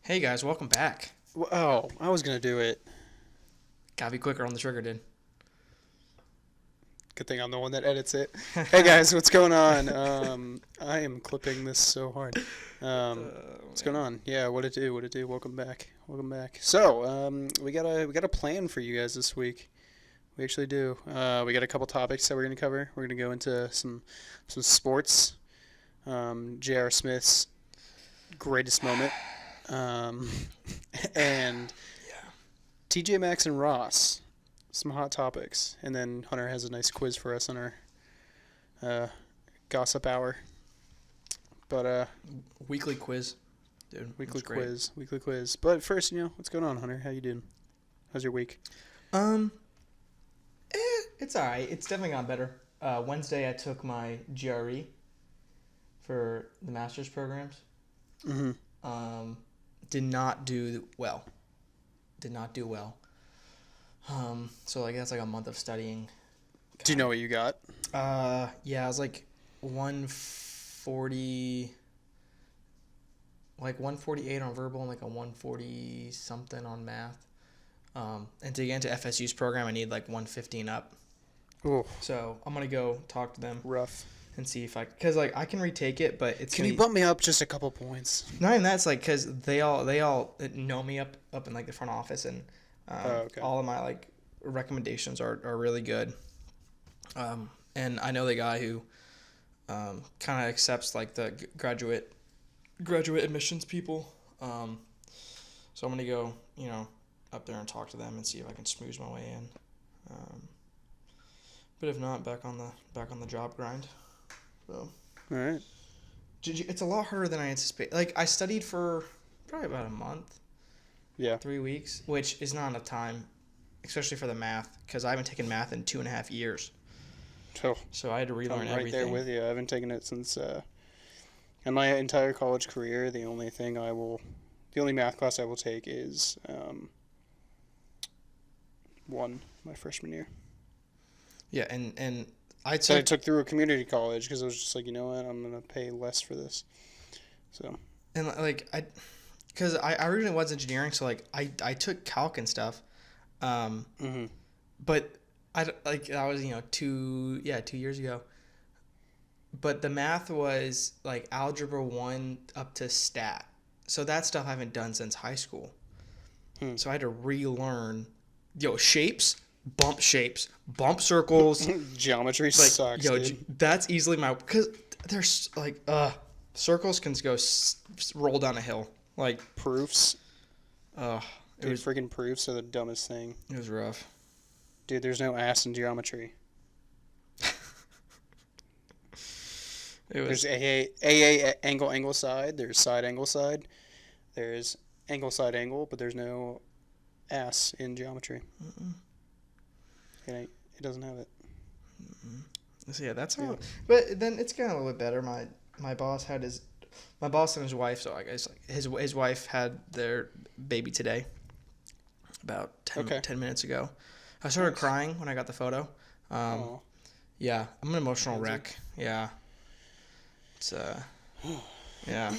Hey guys, welcome back. Oh, I was gonna do it. Gotta be quicker on the trigger, dude. Good thing I'm the one that edits it. Hey guys, what's going on? I am clipping this so hard. What's going on? Yeah, what it do? What it do? Welcome back. Welcome back. So, we got a plan for you guys this week. We actually do. We got a couple topics that we're gonna cover. We're gonna go into some sports. J.R. Smith's greatest moment. Um, and Yeah. TJ Maxx and Ross. Some hot topics, and then Hunter has a nice quiz for us on our gossip hour. But Weekly quiz, dude. weekly It's great. quiz, weekly quiz. But first, what's going on, Hunter? How you doing? How's your week? Um, it's alright. It's definitely gotten better. Wednesday I took my GRE for the master's programs. Mm-hmm. Did not do well. Did not do well. So like that's like a month of studying. Do you know what you got? Yeah, I was like 140, like 148 on verbal and like a 140 something on math. And to get into FSU's program, I need like 115 up. Oh, So I'm gonna go talk to them rough. and see if cause like I can retake it, but it's Can you bump me up just a couple points? not even that. It's like cause they all know me up in like the front office, and Okay. all of my like recommendations are really good. And I know the guy who kind of accepts like the graduate admissions people. So I'm gonna go, up there and talk to them and see if I can smooth my way in. But if not, back on the job grind. So All right. it's a lot harder than I anticipated. Like I studied for probably about a month, Yeah. 3 weeks, which is not enough time, especially for the math, because I haven't taken math in 2.5 years. Oh, So I had to relearn I'm right everything. there with you. I haven't taken it since in my entire college career. The only math class I will take is my freshman year. Yeah, and I So I took took through a community college because I was just like, you know what, I'm gonna pay less for this. So and like because I originally was engineering, so like I took calc and stuff, mm-hmm. but like that was 2 years ago. But the math was like algebra 1 up to stat, so that stuff I haven't done since high school. So I had to relearn, shapes, bump circles. Geometry Like, sucks, dude. that's easily because there's like circles can go roll down a hill. Like, Proofs, it dude, was freaking proofs are the dumbest thing. rough. Dude, there's no ass in geometry. It was There's AA angle side. There's side angle side. There's angle side angle, but there's no ass in geometry. It doesn't have it. so yeah, that's how. Yeah. But then it's getting a little bit better. My boss and his wife. So I guess like his wife had their baby today. About 10 minutes ago. I started Nice. crying when I got the photo. Oh. Yeah, I'm an emotional Crazy. wreck. Yeah. It's yeah.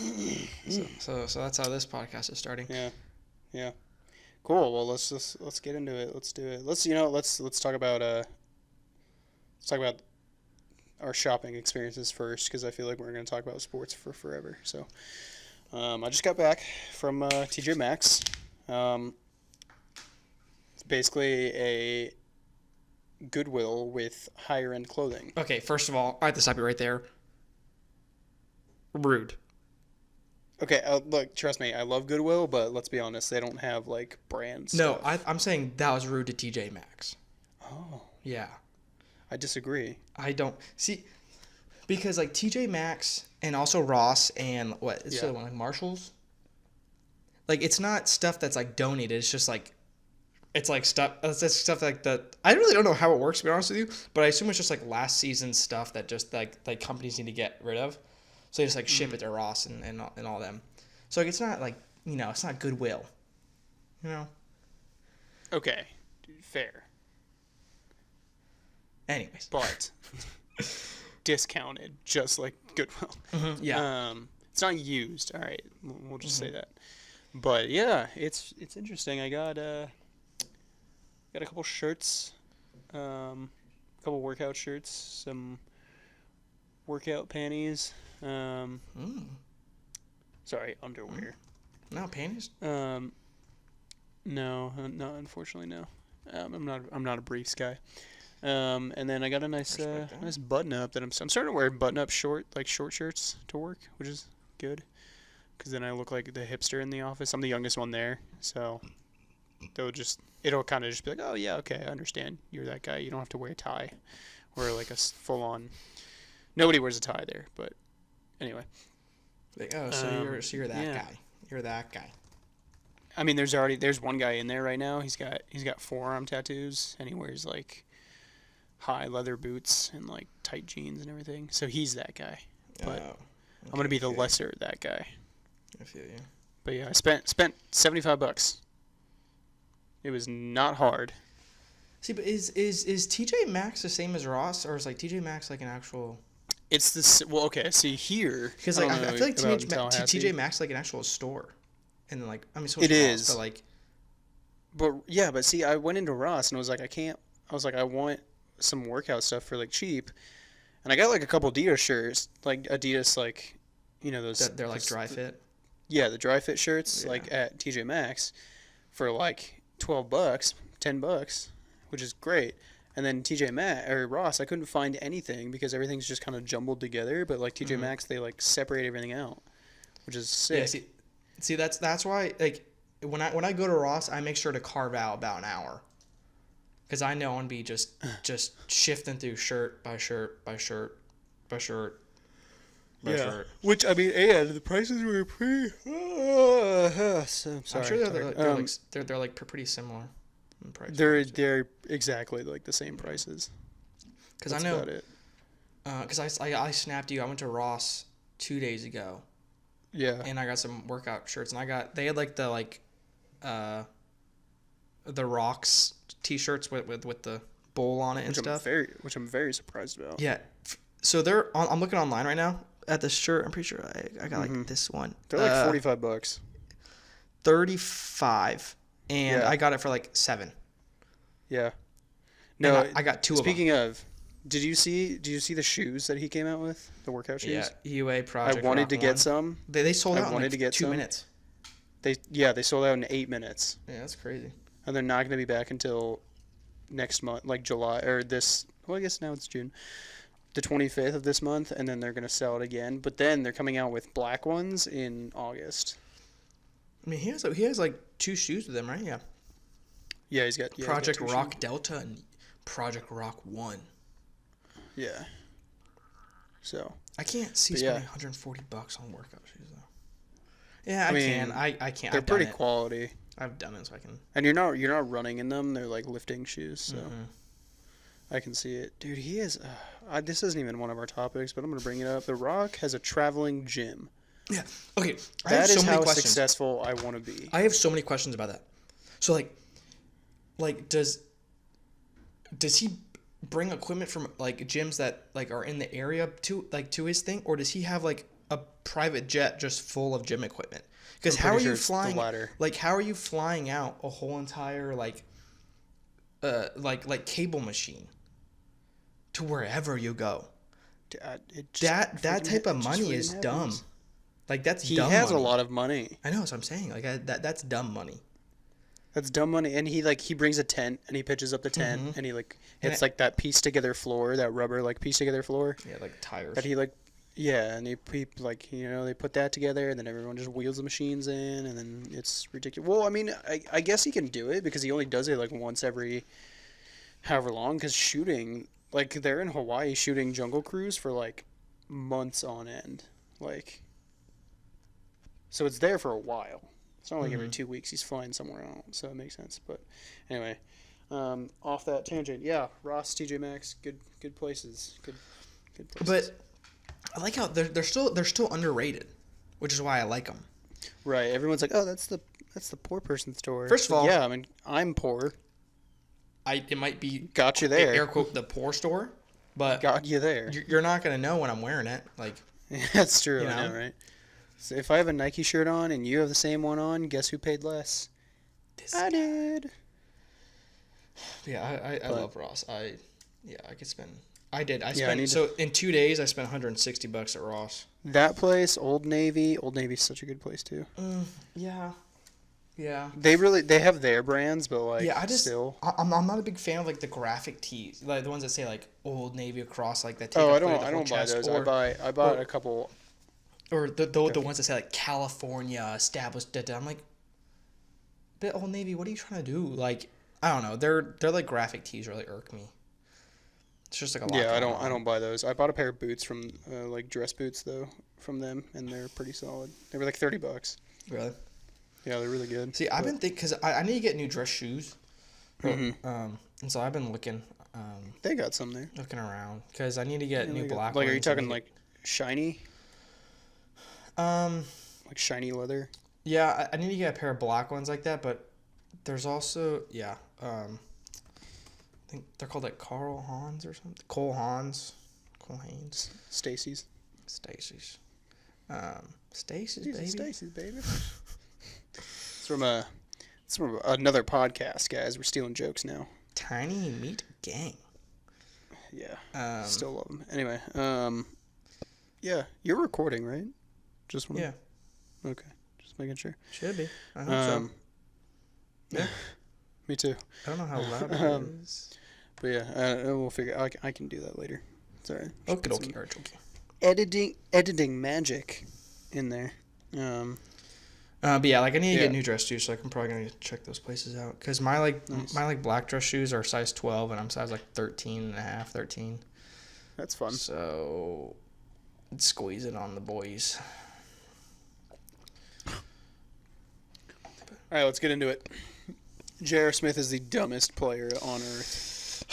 So that's how this podcast is starting. Yeah. Cool. Well, let's get into it. Let's do it. Let's talk about our shopping experiences first, because I feel like we're going to talk about sports for forever. So, I just got back from TJ Maxx. It's basically a Goodwill with higher end clothing. Okay, first of all, I have to stop you right there. Rude. Okay, look, trust me, I love Goodwill, but let's be honest, they don't have like brand No, stuff. I'm saying that was rude to TJ Maxx. Oh, Yeah. I disagree. I don't see because like TJ Maxx and also Ross and what is the Yeah. other one, like Marshalls. Like it's not stuff that's like donated. It's just like it's like stuff. It's just stuff like that. I really don't know how it works, to be honest with you. But I assume it's just like last season's stuff that just like companies need to get rid of. So they just like ship it to Ross and all them. So like it's not like it's not Goodwill. Okay, fair, Anyways. but discounted, just like Goodwill. Yeah. It's not used. All right, we'll just say that. But yeah, it's interesting. I got a couple shirts, a couple workout shirts, some workout panties. Mm. Sorry, underwear. No panties. No, no, unfortunately, no. I'm not a briefs guy. And then I got a Respect that. nice button up that I'm starting to wear button up short shirts to work, which is good. Because then I look like the hipster in the office. I'm the youngest one there, so it'll kind of just be like, oh yeah, okay, I understand. You're that guy. You don't have to wear a tie, or like a full on. Nobody wears a tie there, but anyway. Like, oh, so you're that yeah. guy. You're that guy. I mean, there's one guy in there right now. He's got forearm tattoos, and he wears like high leather boots and like tight jeans and everything. So he's that guy. But Oh, I'm gonna be the okay. lesser that guy. I feel you. But yeah, I spent $75. It was not hard. See, but is TJ Maxx the same as Ross, or is like TJ Maxx like an actual? It's this. Well, okay. See here, Because I like don't know I feel like about TJ, in Tallahassee. TJ Maxx like an actual store, and then like I mean so It is Ross, is. but like But yeah, but see, I went into Ross and I was like, I can't. I was like, I want some workout stuff for like cheap, and I got like a couple Adidas shirts, like Adidas, like those. they're like dry fit. Yeah, the dry fit shirts, Yeah. like at TJ Maxx, for like $12, $10, which is great. And then TJ Maxx or Ross, I couldn't find anything because everything's just kind of jumbled together. But like TJ Mhm. Maxx, they like separate everything out, which is sick. Yeah, see that's why like when I go to Ross, I make sure to carve out about an hour, because I know I'm gonna be just shifting through shirt by shirt by shirt by shirt by shirt. Which I mean, and the prices were pretty. So, sorry, I'm sure tired. they're like pretty similar in price. They're exactly like the same prices. Because I That's know about it. because I snapped you. I went to Ross 2 days ago, Yeah. and I got some workout shirts, and they had like the Rocks t-shirts with the bowl on it and stuff. Which I'm very surprised about. Yeah. So I'm looking online right now at this shirt. I'm pretty sure I got like this one. They're like $45. 35, and Yeah. I got it for like 7. Yeah. No, No, I got 2 of them. speaking of, did you see the shoes that he came out with? The workout shoes? Yeah, UA I Project. wanted Rock to get 1. some. They sold I out in wanted like to get 2 some. minutes. They sold out in 8 minutes. Yeah, that's crazy. And they're not going to be back until next month, like July or this. Well, I guess now it's June, the 25th of this month, and then they're going to sell it again. But then they're coming out with black ones in August. I mean, he has like 2 shoes with him, right? Yeah. Yeah, he's got Project he's got 2 Rock shoes. Delta and Project Rock 1. Yeah. So I can't see But spending yeah. $140 on workout shoes though. Yeah, I mean, can. I can't. they're I've done pretty it. quality, I've done it, so I can. and you're not running in them. They're like lifting shoes, so Mhm. I can see it, dude. He is. This isn't even one of our topics, but I'm gonna bring it up. The Rock has a traveling gym. Yeah. Okay. I have That so is many how questions. successful I want to be. I have so many questions about that. So like does he bring equipment from like gyms that like are in the area to his thing, or does he have like a private jet just full of gym equipment? Because I'm how are pretty sure you it's the flying? latter. Like how are you flying out a whole entire like cable machine to wherever you go? It just That freaking- type of it just money freaking is dumb. happens. Like that's He dumb has money. a lot of money. I know that's what I'm saying. Like that's dumb money. That's dumb money, and he brings a tent and he pitches up the tent Mhm. and he like And it's like that piece together floor, that rubber like piece together floor Yeah, like tires. that he like. Yeah, and he like they put that together, and then everyone just wheels the machines in, and then it's ridiculous. Well, I mean, I guess he can do it because he only does it like once every however long. Because shooting, like they're in Hawaii shooting Jungle Cruise for like months on end, like. So it's there for a while. It's not like every Mhm. 2 weeks he's flying somewhere else, so it makes sense. But anyway, off that tangent, yeah, Ross, TJ Maxx, good places, good places. But I like how they're still underrated, which is why I like them. Right, everyone's like, oh, that's the poor person store. First of all- yeah, I mean, I'm poor. It might be Got you there. air quote the poor store, but Got you there. you're not gonna know when I'm wearing it. Like That's true. You I know, know? right? So if I have a Nike shirt on and you have the same one on, guess who paid less? I did. Yeah, I love Ross. I could spend. I did. I Yeah, I spent need so in 2 days I spent $160 at Ross. That place, Old Navy. Old Navy's such a good place too. Yeah. Yeah. They have their brands, but like Yeah, still. I'm not a big fan of like the graphic tees, like the ones that say like Old Navy across, like that take Oh, up I the don't whole I don't buy chest, those. or I bought a couple. the ones that say like California established. Da, da. I'm like, but Old Navy, what are you trying to do? Like, I don't know. They're like graphic tees really irk me. It's just like a lot. Yeah, going on. I don't buy those. I bought a pair of boots from like dress boots though from them, and they're pretty solid. They were like $30. Really? Yeah, they're really good. See, I've been thinking because I need to get new dress shoes. Mm-hmm. And so I've been looking They got some there. around because I need to get Yeah, new they got- black Like, ones. are you talking like shiny? Um, Like shiny leather? yeah, I need to get a pair of black ones like that, but there's also I think they're called like Carl Hans or something. Cole Hans, Cole Haynes, Stacy's. Stacy's, Stacy's These are baby. Stacy's, baby. It's from another podcast, guys. We're stealing jokes now. Tiny Meat Gang. Yeah. Still love them. Anyway, yeah, you're recording, right? Just one. Yeah, Okay. Just making sure. should be. I hope so. Yeah. Me too. I don't know how loud it is. But yeah, we'll figure. I can do that later. It's alright. Okay, okay. Editing magic in there. But yeah, like I need to Yeah. get new dress shoes, so I'm probably gonna check those places out. Cause my my black dress shoes are size 12, and I'm size like 13 and a half, 13. That's fun. So squeeze it on the boys. All right, let's get into it. J.R. Smith is the dumbest player on earth.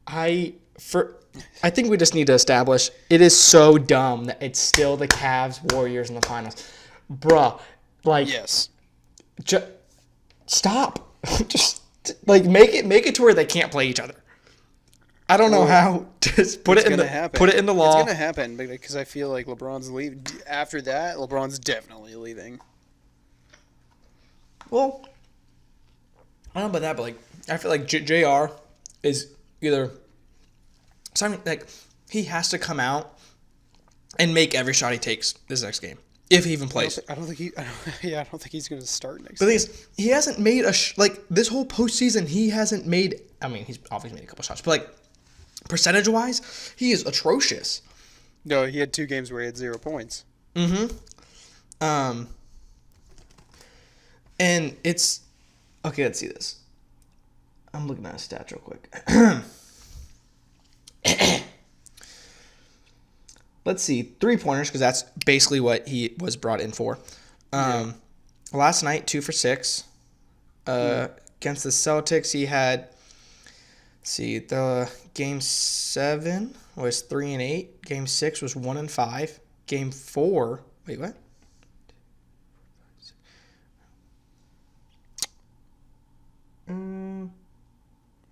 I think we just need to establish it is so dumb that it's still the Cavs Warriors in the finals, bruh. Like, Yes. stop. Just like make it to where they can't play each other. I don't know how. Just put it in the law. It's gonna happen because I feel like LeBron's leaving. After that, LeBron's definitely leaving. Well, I don't know about that, but like I feel like JR is either. So I mean, like he has to come out and make every shot he takes this next game if he even plays. I don't think he's gonna start next. But the thing is, he hasn't made like this whole postseason. He hasn't made. I mean, he's obviously made a couple shots, but like percentage-wise, he is atrocious. No, he had 2 games where he had 0 points. And it's okay. Let's see this. I'm looking at his stats real quick. Let's see 3-pointers because that's basically what he was brought in for. Last night 2 for 6. Against the Celtics, he had. See, the game 7 was 3 and 8. Game 6 was 1 and 5. Game 4. Wait, what?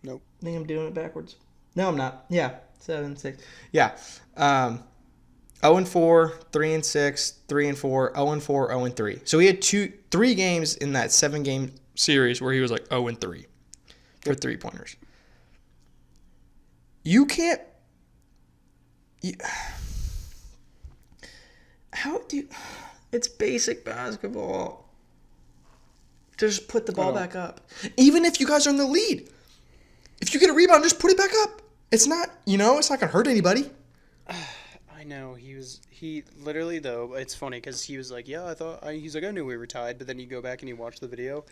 Nope. I think I'm doing it backwards. No, I'm not. Yeah, 7, 6. Yeah. 0 and 4, 3 and 6, 3 and 4, 0 and 4, 0 and 3. So he had 3 games in that 7-game series where he was like 0 and 3 for 3-pointers. You can't. How do you? It's basic basketball. Just put the ball back up. Even if you guys are in the lead. If you get a rebound, just put it back up. It's not, it's not going to hurt anybody. I know he literally though. It's funny because he was like, yeah, he's like, I knew we were tied, but then you go back and you watch the video,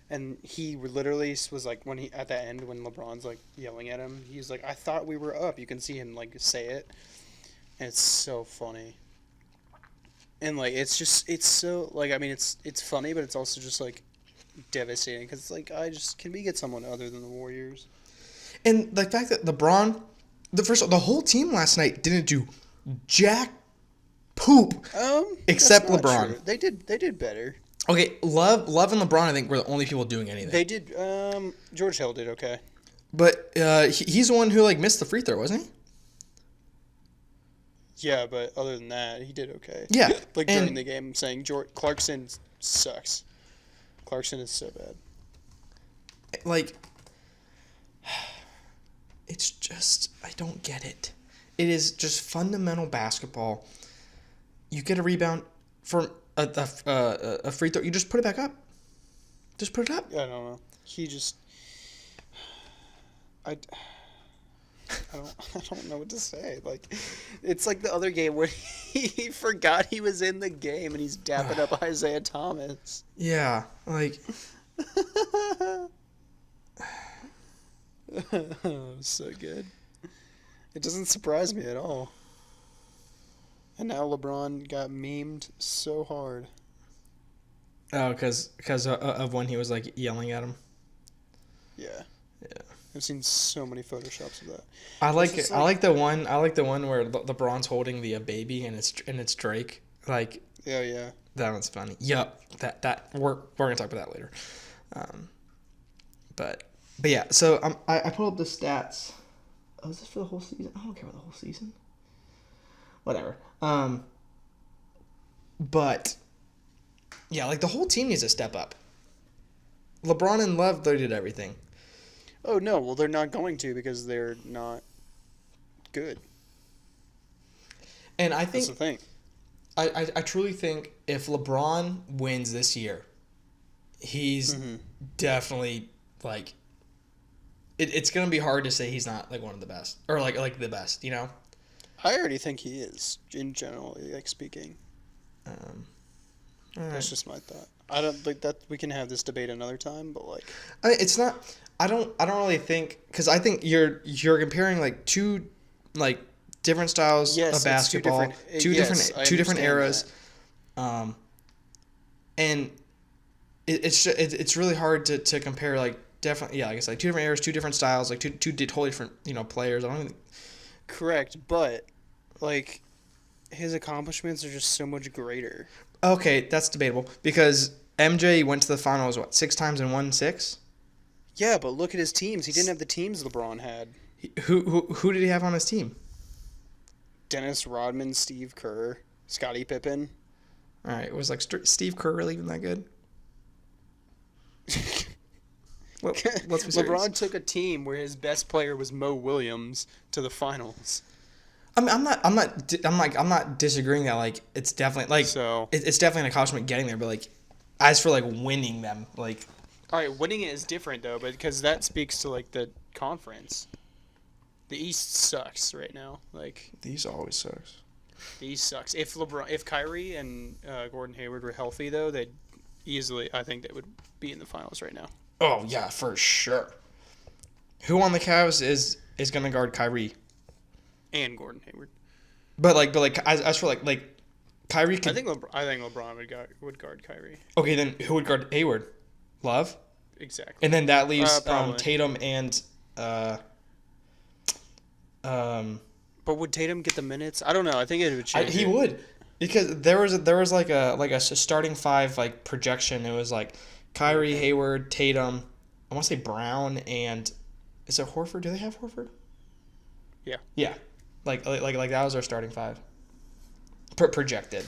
and he literally was like, when he at the end when LeBron's like yelling at him, he's like, I thought we were up. You can see him like say it, and it's so funny. And like it's so like I mean it's funny, but it's also just like devastating because it's like can we get someone other than the Warriors? And the fact that LeBron, the whole team last night didn't do jack poop except That's not LeBron. true. They did better. Okay, Love and LeBron I think were the only people doing anything. They did. George Hill did okay. But he's the one who like missed the free throw, wasn't he? Yeah, but other than that, he did okay. Yeah, Like and during the game, saying Clarkson sucks. Clarkson is so bad. like, it's just I don't get it. It is just fundamental basketball. You get a rebound from a free throw, you just put it back up. Just put it up. I don't know. He just. I don't know what to say. Like, it's like the other game where he forgot he was in the game and he's dapping up Isaiah Thomas. Yeah, like So good. It doesn't surprise me at all. And now LeBron got memed so hard. oh, because of when he was like yelling at him. Yeah. Yeah. I've seen so many photoshops of that. I like just it. I like the one. I like the one where LeBron's holding the baby and it's Drake. Like Yeah, yeah. that one's funny. Yup. That we're gonna talk about that later. But yeah. So I pulled up the stats. Oh, is this for the whole season? I don't care about the whole season. Whatever. But yeah, like the whole team needs to step up. LeBron and Love, they did everything. Oh, no. Well, they're not going to because they're not good. And I That's think the thing. I truly think if LeBron wins this year, he's definitely like it's gonna be hard to say he's not like one of the best or like the best, you know. I already think he is, in general, like speaking. All That's right. just my thought. I don't like that. We can have this debate another time, but like, It's not. I don't really think because I think you're comparing like two like different styles yes, of it's basketball, two yes, I different understand eras, that. and it's really hard to compare like definitely like I guess like two different eras, two different styles, like two totally different players. I don't even. Correct, but like, his accomplishments are just so much greater. Okay, that's debatable because MJ went to the finals 6 times and won 6. Yeah, but look at his teams. He didn't have the teams LeBron had. Who did he have on his team? Dennis Rodman, Steve Kerr, Scottie Pippen. All right, was like Steve Kerr really even that good? Well, let's be serious. LeBron took a team where his best player was Mo Williams to the finals. I mean, I'm not disagreeing that like it's definitely like So, it's definitely an accomplishment getting there, but like as for like winning them, like all right, winning it is different though, but because that speaks to like the conference. The East sucks right now. Like, these always sucks. the East sucks. If Kyrie and Gordon Hayward were healthy though, they'd easily. I think they would be in the finals right now. Oh yeah, for sure. Who on the Cavs is gonna guard Kyrie? And Gordon Hayward. But as for like Kyrie could. I think LeBron would guard Kyrie. Okay, then who would guard Hayward? Love, Exactly. and then that leaves Probably. Tatum and But would Tatum get the minutes? I don't know. I think it would change. he would because there was like a starting 5 like projection. It was like Kyrie, Hayward, Tatum. I want to say Brown and is it Horford? Do they have Horford? Yeah. Yeah, like that was our starting 5. Projected.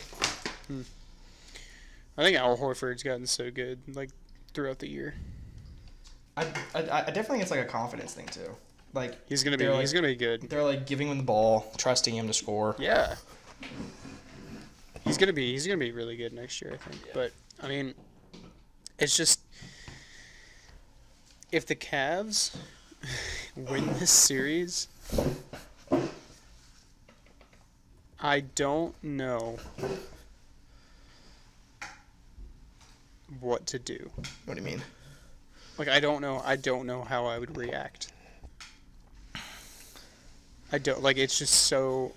I think Al Horford's gotten so good like throughout the year. I definitely think it's like a confidence thing too. Like He's gonna they're be good. They're like giving him the ball, trusting him to score. Yeah. He's gonna be really good next year, I think. Yeah. But I mean, it's just if the Cavs win this series, I don't know what to do. What do you mean? Like I don't know how I would react. I don't like it's just so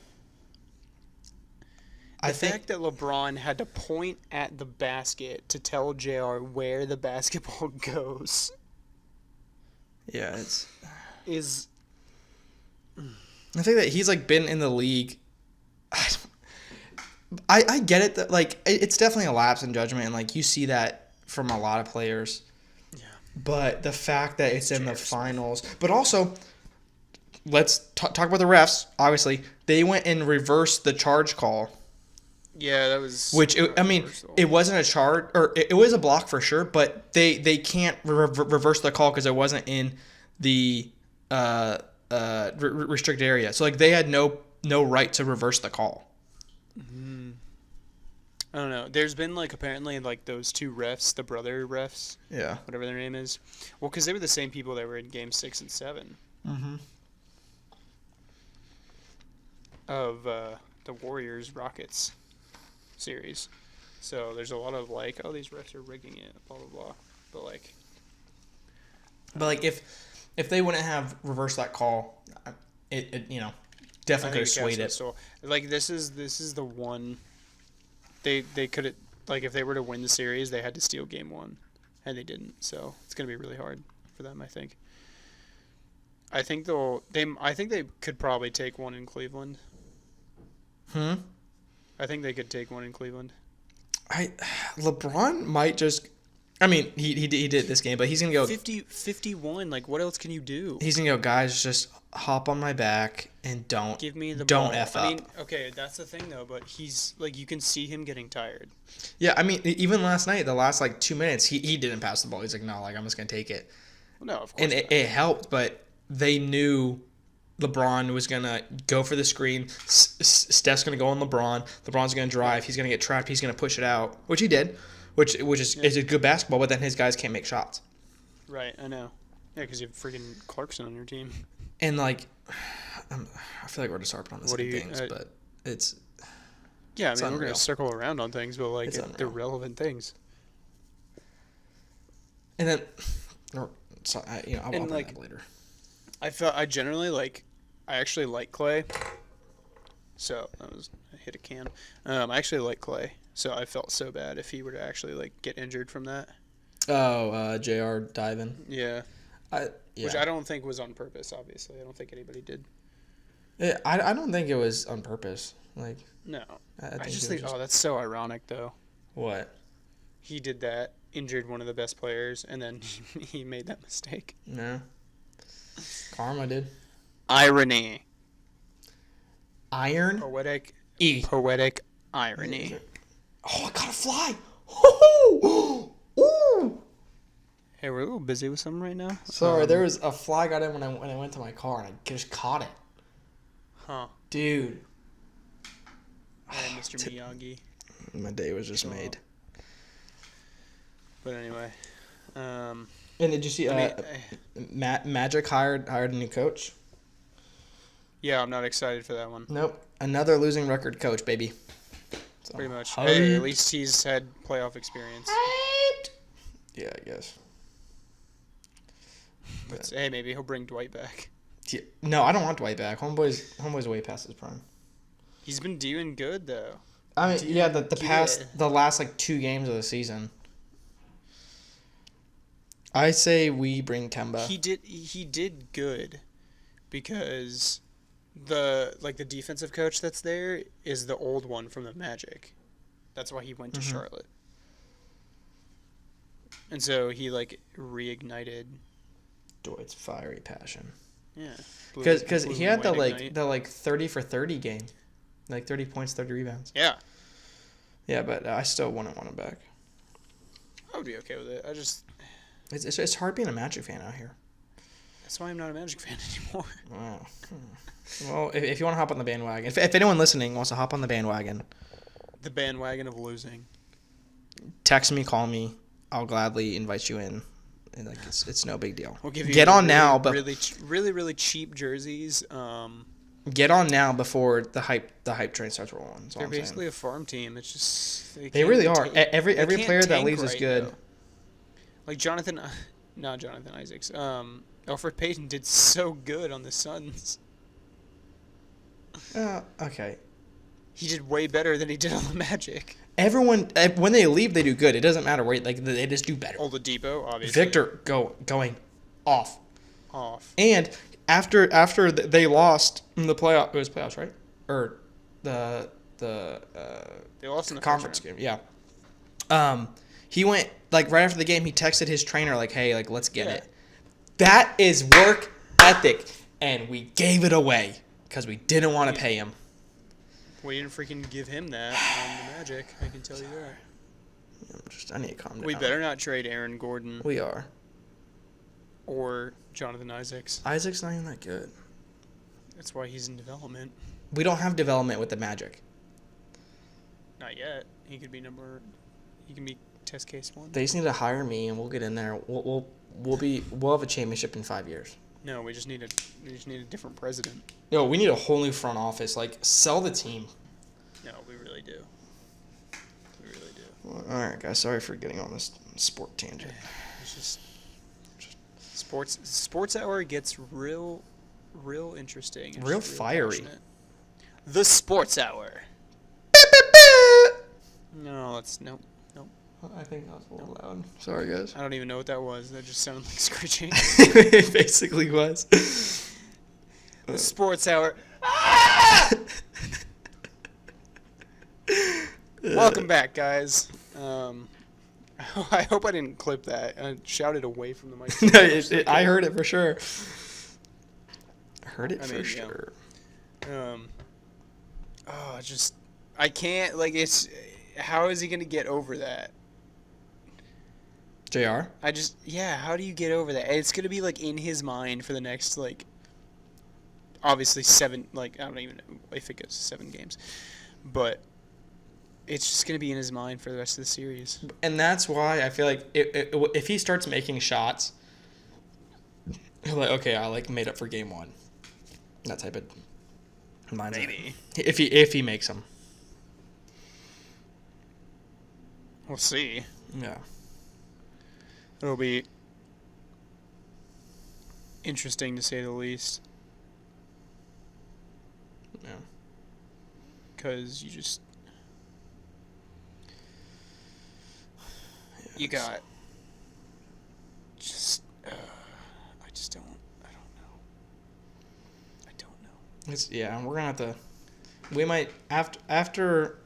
I the think fact that LeBron had to point at the basket to tell JR where the basketball goes yeah, it's. is I think that he's like been in the league. I get it that like it's definitely a lapse in judgment and like you see that from a lot of players. Yeah. But the fact that it's in the finals, but also let's talk about the refs. Obviously, they went and reversed the charge call. Yeah, that was. Which it wasn't a charge, or it was a block for sure, but they can't reverse the call because it wasn't in the restricted area. So like they had no right to reverse the call. I don't know. There's been like apparently like those two refs, the brother refs, Yeah. whatever their name is. Well, because they were the same people that were in Game 6 and 7 of the Warriors Rockets series. So there's a lot of like, oh, these refs are rigging it, blah blah blah. But like, if they wouldn't have reversed that call, it definitely could have swayed it. Still, like this is the one. They could have, like, if they were to win the series, they had to steal Game 1, and they didn't. So it's gonna be really hard for them, I think. I think they could probably take one in Cleveland. I think they could take one in Cleveland. LeBron might just. I mean, he did this game, but he's gonna go 50-51. Like, what else can you do? He's gonna go, guys, just hop on my back and don't Give me the don't ball. F up. I mean, okay, that's the thing though. But he's like, you can see him getting tired. Yeah, I mean, even last night, the last like 2 minutes, he didn't pass the ball. He's like, no, like I'm just gonna take it. Well, no, of course. And it helped, but they knew LeBron was gonna go for the screen. Steph's gonna go on LeBron. LeBron's gonna drive. He's gonna get trapped. He's gonna push it out, which he did, which is a good basketball. But then his guys can't make shots. Right, I know. Yeah, because you have freaking Clarkson on your team. And like, I feel like we're just harping on the same things, but it's. Yeah, I it's mean, we're unreal. gonna circle around on things, but like It's they're unreal. relevant things. And then, I'll bring like, that up later. I generally like. I actually like Clay. So I hit a can. I actually like Clay. So I felt so bad if he were to actually like get injured from that. Oh, JR diving. Yeah. Yeah. Which I don't think was on purpose. Obviously, I don't think anybody did. Yeah, I don't think it was on purpose. Like, No. I just it was think, oh, that's so ironic though. What? He did that, injured one of the best players, and then he made that mistake. No. Karma did. Irony. Iron. Poetic. E. Poetic irony. Oh, I got a fly. Ooh. Hey, we're a little busy with something right now. Sorry, there was a fly got in when I went to my car and I just caught it. Huh. Dude. Hey, Mr. Miyagi. My day was just made. But anyway. And did you see Magic hired a new coach? Yeah, I'm not excited for that one. Nope. Another losing record coach, baby. So, Pretty much. Hey, at least he's had playoff experience. Yeah, I guess. But hey, maybe he'll bring Dwight back. Yeah. No, I don't want Dwight back. Homeboy's way past his prime. He's been doing good though. I mean, yeah, the last like 2 games of the season. I say we bring Kemba. He did good because the defensive coach that's there is the old one from the Magic. That's why he went to Charlotte. And so he like reignited Dwight's fiery passion. Yeah. Because he had the 30 for 30 game. Like 30 points, 30 rebounds. Yeah. Yeah, but I still wouldn't want him back. I would be okay with it. It's hard being a Magic fan out here. That's why I'm not a Magic fan anymore. Wow. Well, if you want to hop on the bandwagon, if anyone listening wants to hop on the bandwagon, The bandwagon of losing. text me, call me. I'll gladly invite you in. And like it's no big deal. We'll give you Get on now, but really cheap jerseys. get on now before the hype train starts rolling. They're basically a farm team. It's just they really are. Every player that leaves is good. Though. Like Jonathan Isaacs. Alfred Payton did so good on the Suns. Okay. He did way better than he did on the Magic. Everyone, when they leave, they do good. It doesn't matter, right? Like they just do better. Oladipo, obviously. Victor going off. And after they lost in the playoff, it was playoffs, right? Or the they lost in the conference game. Yeah. He went like right after the game. He texted his trainer like, "Hey, like let's get it." That is work ethic. and we gave it away because we didn't want to pay him. We didn't freaking give him that on the Magic. I can tell you that. I need to calm down. We better not trade Aaron Gordon We are. or Jonathan Isaacs. Isaac's not even that good. That's why he's in development. We don't have development with the Magic. Not yet. He could be He can be test case 1. They just need to hire me, and we'll get in there. We'll have a championship in 5 years. No, we just need a different president. Yo, we need a whole new front office. Like, sell the team. No, we really do. We really do. Well, all right, guys. Sorry for getting on this sport tangent. It's just sports hour gets real interesting. and Real just fiery. passionate. The sports hour. No, nope. I think that was a little loud. Sorry, guys. I don't even know what that was. That just sounded like screeching. It basically was. The sports hour. Welcome back, guys. I hope I didn't clip that. I shouted away from the mic. I heard it for sure. Sure. I can't, like, how is he going to get over that? JR? How do you get over that? It's going to be, like, in his mind for the next, like, obviously 7, like, I don't even know if it goes to 7 games. But it's just going to be in his mind for the rest of the series. And that's why I feel like if he starts making shots, he'll like, okay, I, like, made up for game 1. That type of mindset. Maybe. If he makes them. We'll see. Yeah. It'll be interesting to say the least. Yeah. Because you got just I don't know. We're gonna have to. We might after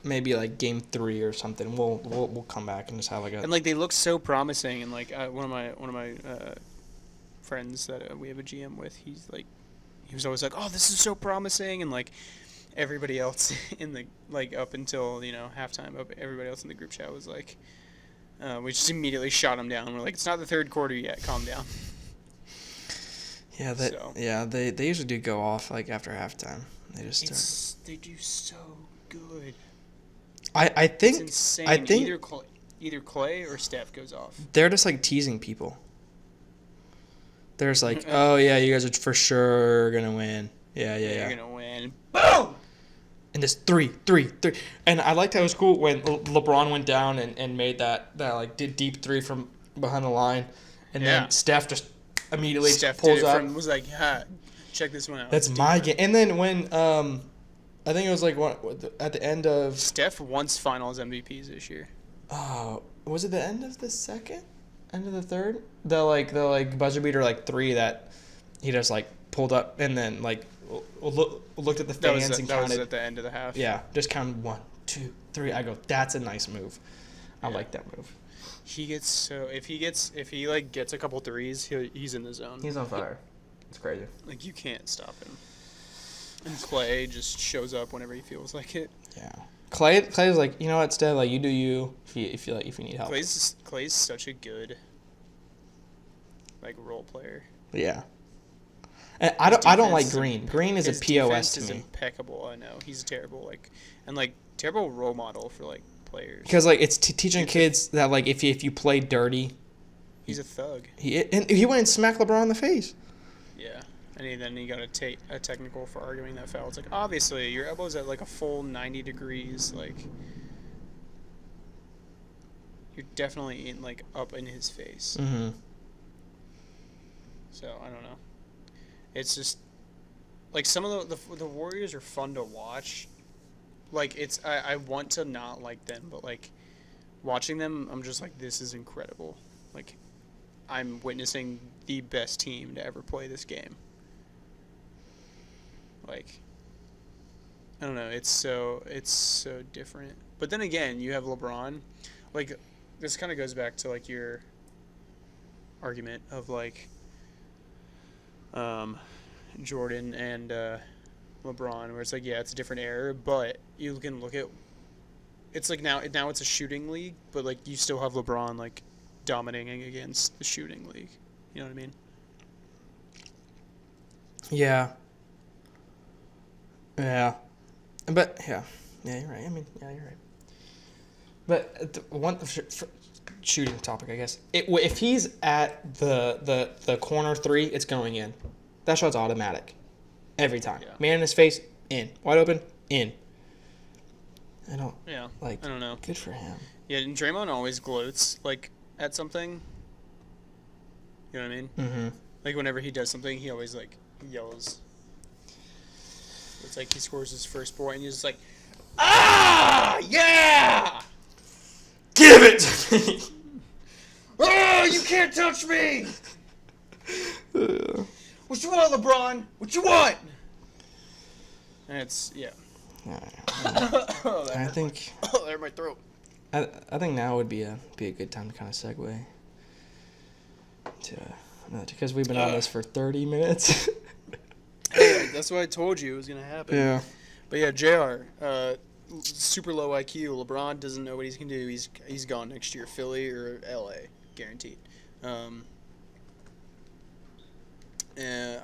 maybe like game 3 or something. We'll come back and just have like a. And like they look so promising, and like one of my friends that we have a GM with, he was always like, oh, this is so promising, and like everybody else in the up until halftime, everybody else in the group chat was like, we just immediately shot him down. We're like, it's not the third quarter yet. Calm down. Yeah, they usually do go off like after halftime. They just start. They do so good. I think it's insane. I think either Clay or Steph goes off. They're just like teasing people. They're just like, oh yeah, you guys are for sure gonna win. Yeah. You're gonna win. Boom. And this three. And I liked how it was cool when LeBron went down and made that like deep 3 from behind the line, and then Steph just immediately pulls up. Was like, yeah, check this one out. That's my game. And then when I think it was like at the end of Steph once Finals MVPs this year. Was it the end of the second? End of the third? The buzzer beater 3 that he just like pulled up and then like looked at the fans and counted. That was at the end of the half. Yeah, just counted 1, 2, 3. I go, that's a nice move. I like that move. He gets so if he gets a couple threes, he's in the zone. He's on fire. It's crazy. Like you can't stop him. And Clay just shows up whenever he feels like it. Yeah. Clay's like, you know what, Steph, like you do you if you need help. Clay's such a good role player. Yeah. And I don't like Green. Green is a POS to me. His defense is impeccable. I know he's terrible terrible role model for players. Because it's teaching kids that if you play dirty, he's a thug. He went and smacked LeBron in the face. Yeah. And then he got a technical for arguing that foul. It's like, obviously, your elbow's at a full 90 degrees. You're definitely up in his face. Mm-hmm. So I don't know. It's just some of the Warriors are fun to watch. I want to not like them, but watching them, I'm just like, this is incredible. I'm witnessing the best team to ever play this game. I don't know, it's so different. But then again, you have LeBron. This kind of goes back to your argument of Jordan and LeBron, where it's like, yeah, it's a different era, but you can look at it's like now it's a shooting league, but like you still have LeBron like dominating against the shooting league. You know what I mean? Yeah. Yeah. But yeah, you're right. I mean, yeah, you're right. But shooting topic, I guess. If he's at the corner three, it's going in. That shot's automatic, every time. Yeah. Man in his face, in. Wide open, in. I don't. Yeah. Like. I don't know. Good for him. Yeah, and Draymond always gloats like at something. You know what I mean? Mm-hmm. Like whenever he does something, he always like yells. It's like he scores his first point, and he's just like, "Ah, yeah! Give it to me. Oh, you can't touch me! What you want, LeBron? What you want?" And it's yeah. Oh, that I hurt think. Oh, that hurt my throat. I think now would be a good time to kind of segue to because we've been on this for 30 minutes. Hey, that's what I told you was gonna happen. Yeah. But yeah, Jr. Super low IQ. LeBron doesn't know what he's gonna do. He's gone next year. Philly or LA, guaranteed. I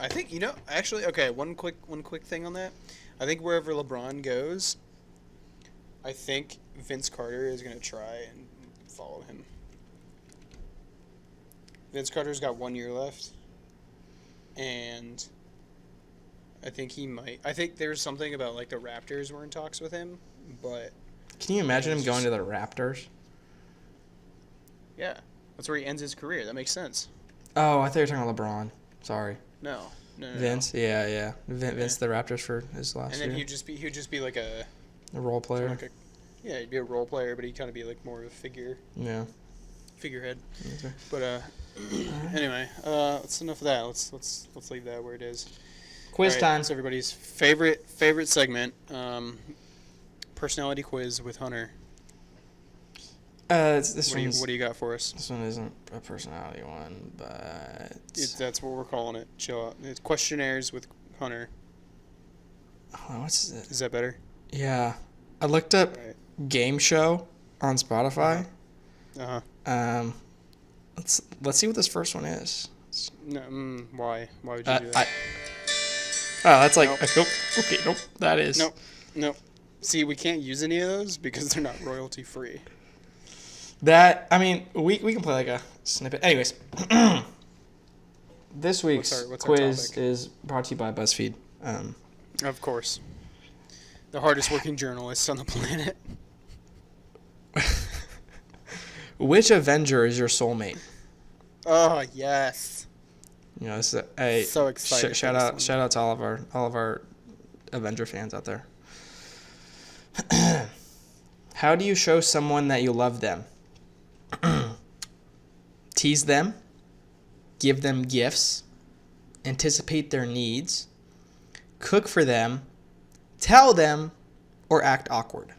think actually okay. One quick thing on that. I think wherever LeBron goes, I think Vince Carter is gonna try and follow him. Vince Carter's got 1 year left, and I think he might. I think there's something about like the Raptors were in talks with him, but Can you imagine him going to the Raptors? yeah, that's where he ends his career. That makes sense. Oh, I thought you were talking about LeBron. Sorry. No. Vince? Yeah. Vince the Raptors for his last And then year. he would just be like a role player. like he'd be a role player, but he'd kind of be like more of a figurehead. Okay. But anyway, that's enough of that. Let's leave that where it is. Quiz All right, time. It's everybody's favorite segment. Personality quiz with Hunter. What do you got for us? This one isn't a personality one, but That's what we're calling it. Chill out. It's questionnaires with Hunter. oh, what's it? Is that better? Yeah, I looked up Right. game show on Spotify. Uh huh. Let's see what this first one is. No. Why? Why would you do that? That's like Nope. okay. Nope. That is Nope. See, we can't use any of those because they're not royalty free. that. I mean, we can play like a snippet. Anyways, this week's what's our quiz topic? is brought to you by BuzzFeed. Of course. The hardest working journalists on the planet. Which Avenger is your soulmate? Oh yes. You know, this is a So excited for shout this out one. shout out to all of our Avenger fans out there. How do you show someone that you love them? Tease them, give them gifts, anticipate their needs, cook for them, tell them, or act awkward.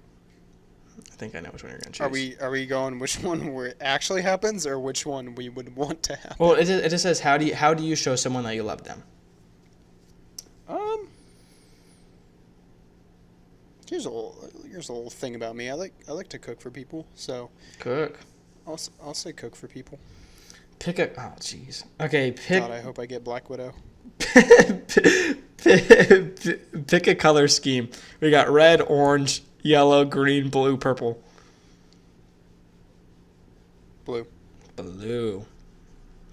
I think I know which one you're gonna choose. Are we going which one where it actually happens or which one we would want to happen? Well, it just says how do you show someone that you love them? Here's a little thing about me. I like to cook for people, so Cook. I'll say cook for people. Pick a. Oh, jeez. Okay, pick. God, I hope I get Black Widow. Pick a color scheme. We got red, orange, yellow, green, blue, purple. Blue. Blue.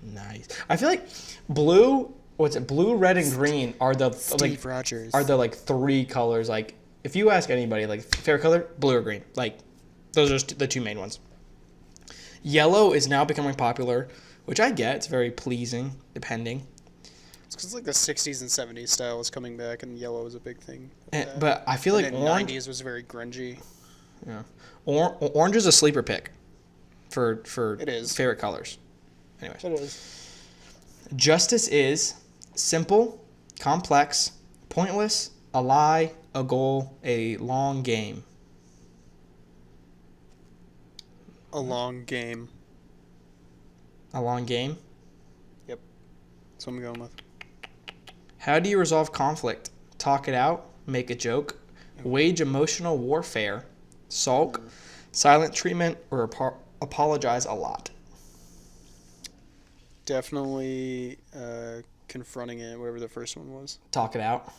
Nice. I feel like blue. What's it? Blue, red, and green are the Steve Rogers. like three colors. Like if you ask anybody, like favorite color, blue or green. Like those are just the two main ones. Yellow is now becoming popular, which I get. It's very pleasing, depending. It's because like the 60s and 70s style is coming back, and yellow is a big thing. But I feel like and orange. 90s was very grungy. Yeah, orange is a sleeper pick for It is. favorite colors. Anyways, It is. justice is simple, complex, pointless, a lie, a goal, a long game. A long game. A long game. That's what I'm going with. How do you resolve conflict? Talk it out, make a joke, wage emotional warfare, sulk, silent treatment, or apologize a lot. Definitely confronting it, whatever the first one was. Talk it out.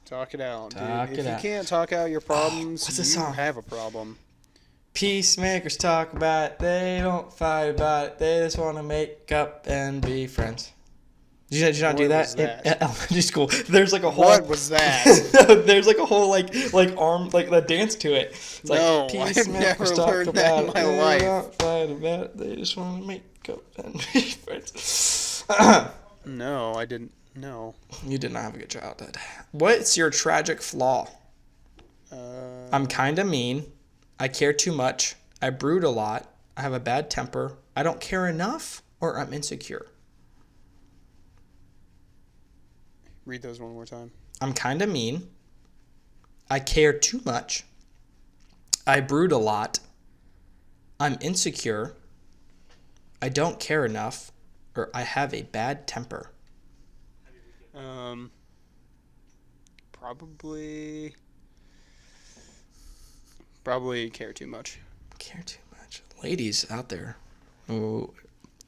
Talk it out, dude. Talk If it you out. can't talk out your problems, what's the you song? have a problem. Peacemakers talk about it. They don't fight about it. They just want to make up and be friends. Did you not do What that was that? in elementary school? There's like a whole. What was that? There's like a whole like arm like the dance to it. It's like No, I've peacemakers never talk learned that in about my it. They life. don't fight about it. They just want to make up and be friends. No, I didn't. No. You did not have a good childhood. What's your tragic flaw? I'm kind of mean. I care too much. I brood a lot. I have a bad temper. I don't care enough, or I'm insecure. Read those one more time. I'm kind of mean. I care too much. I brood a lot. I'm insecure. I don't care enough, or I have a bad temper. Probably care too much. Care too much. Ladies out there, who,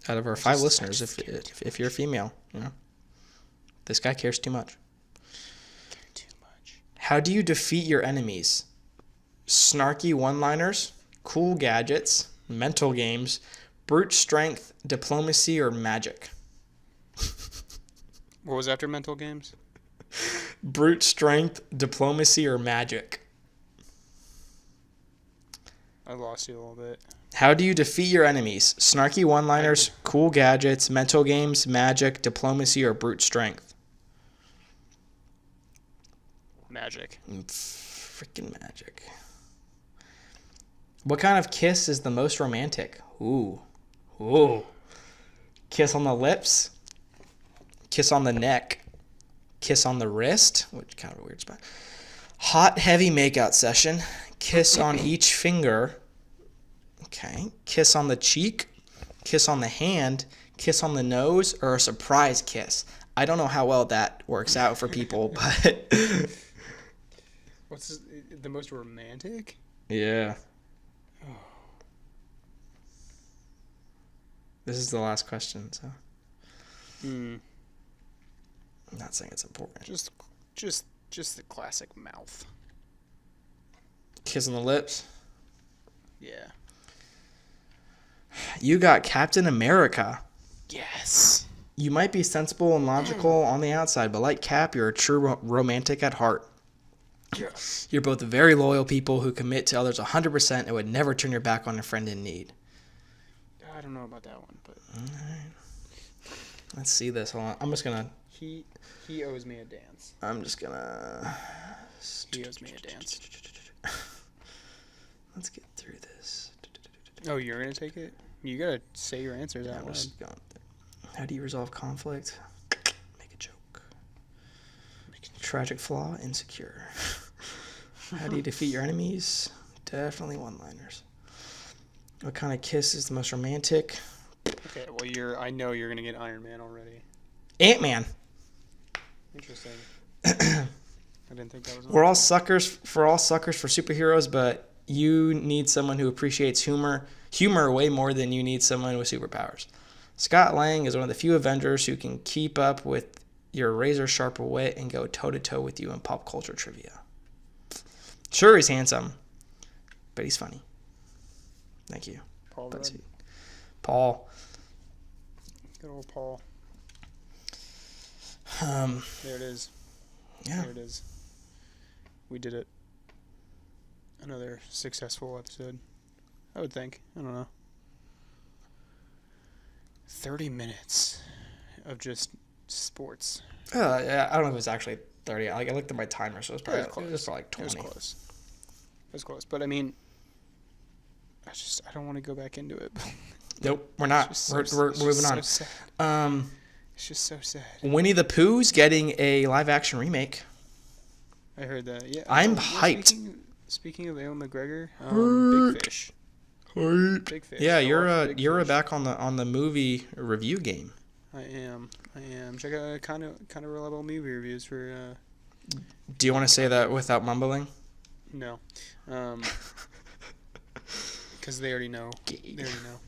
out of our 5 listeners, if you're a female, you know, this guy cares too much. Care too much. How do you defeat your enemies? Snarky one-liners, cool gadgets, mental games, brute strength, diplomacy, or magic? What was after mental games? Brute strength, diplomacy, or magic? I lost you a little bit. How do you defeat your enemies? Snarky one-liners, cool gadgets, mental games, magic, diplomacy, or brute strength? Magic. Freaking magic. What kind of kiss is the most romantic? Ooh. Kiss on the lips. Kiss on the neck. Kiss on the wrist, which kind of a weird spot. Hot, heavy makeout session. Kiss on each finger. Okay. Kiss on the cheek. Kiss on the hand. Kiss on the nose, or a surprise kiss. I don't know how well that works out for people, but What's the most romantic? yeah. This is the last question, so I'm not saying it's important. Just the classic mouth. Kiss on the lips. Yeah. You got Captain America. Yes. You might be sensible and logical on the outside, but like Cap, you're a true romantic at heart. Yes. You're both very loyal people who commit to others 100% and would never turn your back on a friend in need. I don't know about that one, but Let's see this. Hold on. I'm just gonna. he owes me a dance. I'm just gonna. He owes me a dance. Let's get through this. Oh, you're gonna take it? You gotta say your answers out I'm loud. just going. How do you resolve conflict? Make a joke. Tragic flaw, insecure. How do you defeat your enemies? Definitely one-liners. What kind of kiss is the most romantic? Okay, well I know you're gonna get Iron Man already. Ant-Man. Interesting. I didn't think that was. We're all suckers for superheroes, but you need someone who appreciates humor way more than you need someone with superpowers. Scott Lang is one of the few Avengers who can keep up with your razor-sharp wit and go toe-to-toe with you in pop culture trivia. Sure, he's handsome, but he's funny. Thank you. Paul That's Rudd. it. Paul. Good old Paul. Um, There it is. yeah. There it is. We did it. Another successful episode. I would think. I don't know. 30 minutes of just sports. Yeah, I don't know if it was actually 30. I looked at my timer, so it was It probably, was it was probably like It was 20. close. It was close. But I mean, I don't want to go back into it. Nope, we're not. It's just We're it's moving just on. So sad. It's just so sad. Winnie the Pooh's getting a live-action remake. I heard that. Yeah. I'm yeah, hyped. Speaking of Ewan McGregor, Hyped. Big Fish. Big Fish. Yeah, I watched Big you're Fish. back on the movie review game. I am. Check out kind of reliable movie reviews for. Do you want to say that without mumbling? No, because they already know. They already know.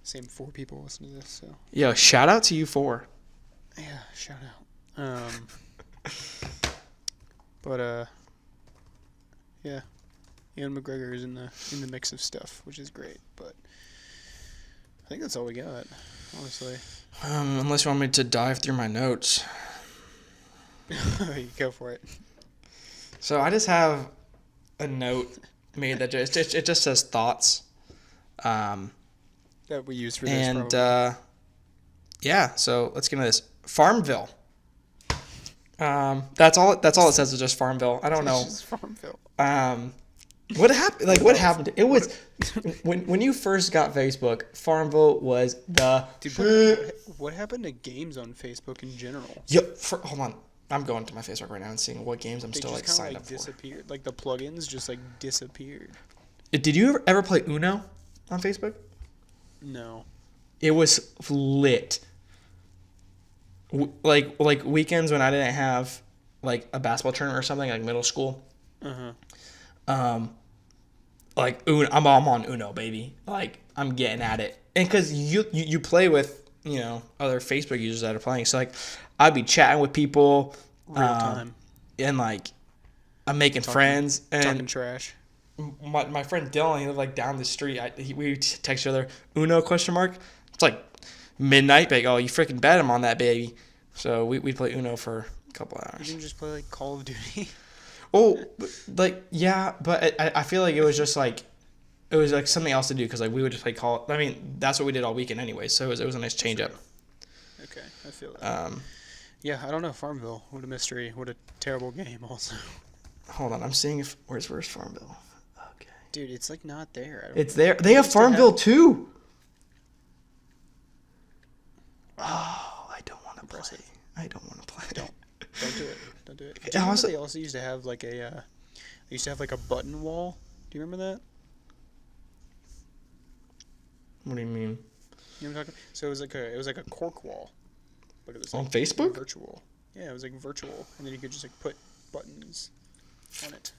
Same 4 people listen to this, so. Yo, shout out to you 4. Yeah, shout out. But yeah, Ian McGregor is in the mix of stuff, which is great. But I think that's all we got, honestly. Unless you want me to dive through my notes. You go for it. So I just have a note made that it just says thoughts. That we use for this. And yeah, so let's get into this. Farmville. That's all it says is just Farmville. I don't know. It's just Farmville. What happened? Like, what happened? It was when you first got Facebook. Farmville was the. Dude, what happened to games on Facebook in general? Hold on. I'm going to my Facebook right now and seeing what games I'm They still just like signed up disappeared. Like the plugins just like disappeared. for. Did you ever play Uno on Facebook? No. It was lit. Like weekends when I didn't have like a basketball tournament or something, like middle school. Like Uno, I'm on Uno, baby. Like I'm getting at it, and because you play with other Facebook users that are playing, so like I'd be chatting with people, Real time. and like I'm making friends and Talking trash. My friend Dylan, he lived like down the street. We text each other Uno ? It's like midnight. Like, oh, you freaking bet him on that, baby. So we play Uno for a couple You hours. didn't just play like Call of Duty. Oh, like yeah, but I feel like it was just like it was like something else to do because like we would just play Call. I mean, that's what we did all weekend anyway. So it was a nice change up. Okay, I feel that. Yeah, I don't know. Farmville. What a mystery. What a terrible game. Also. Hold on, I'm seeing where's Farmville. Okay, Dude, it's like not there. it's there. They have Farmville too. Oh, I don't want to play. I don't want to play. Don't do it. Don't do it. Do It you remember also- they also used to have like a they used to have like a button wall? Do you remember that? What do you mean? You know what I'm talking? So it was like a cork wall, but it was On like Facebook? virtual. Yeah, it was like virtual, and then you could just like put buttons on it.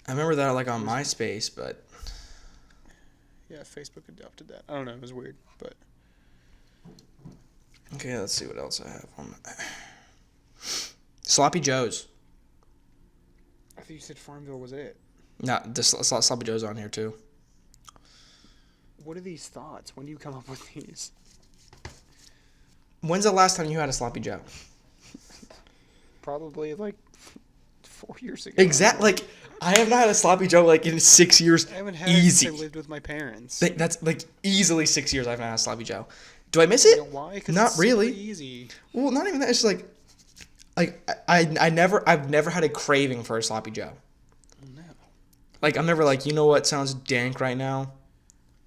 I remember that like on MySpace, but Yeah, Facebook adopted that. I don't know. It was weird, but okay, let's see what else I have on. Sloppy Joe's. I think you said Farmville was it. No, this Sloppy Joe's on here too. What are these thoughts? When do you come up with these? When's the last time you had a Sloppy Joe? Probably like 4 years ago. Exactly. Like I have not had a Sloppy Joe like in 6 years. I haven't had easy. it since I lived with my parents. That's like easily 6 years I've not had a Sloppy Joe. Do I miss it? You know why? 'Cause Not it's super really. easy. Well, not even that. It's just like I've never had a craving for a Sloppy Joe. No. Like I'm never like, you know what sounds dank right now?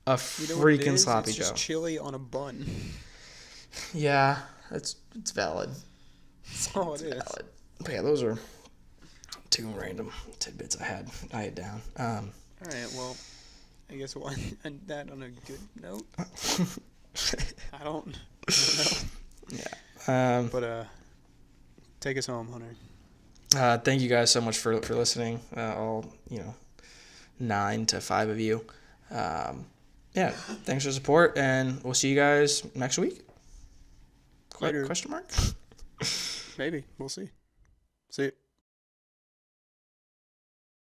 A You know what it freaking is? Sloppy It's Joe. just chili on a bun. Yeah, it's valid. That's all it is. Valid. But yeah, those are 2 random tidbits I had down. All right. Well, I guess we'll end that on a good note. I don't know. Yeah. But take us home, Hunter. Thank you guys so much for listening. All 9 to 5 of you. Yeah, thanks for the support, and we'll see you guys next week. Later. Question mark? Maybe. We'll see. See you.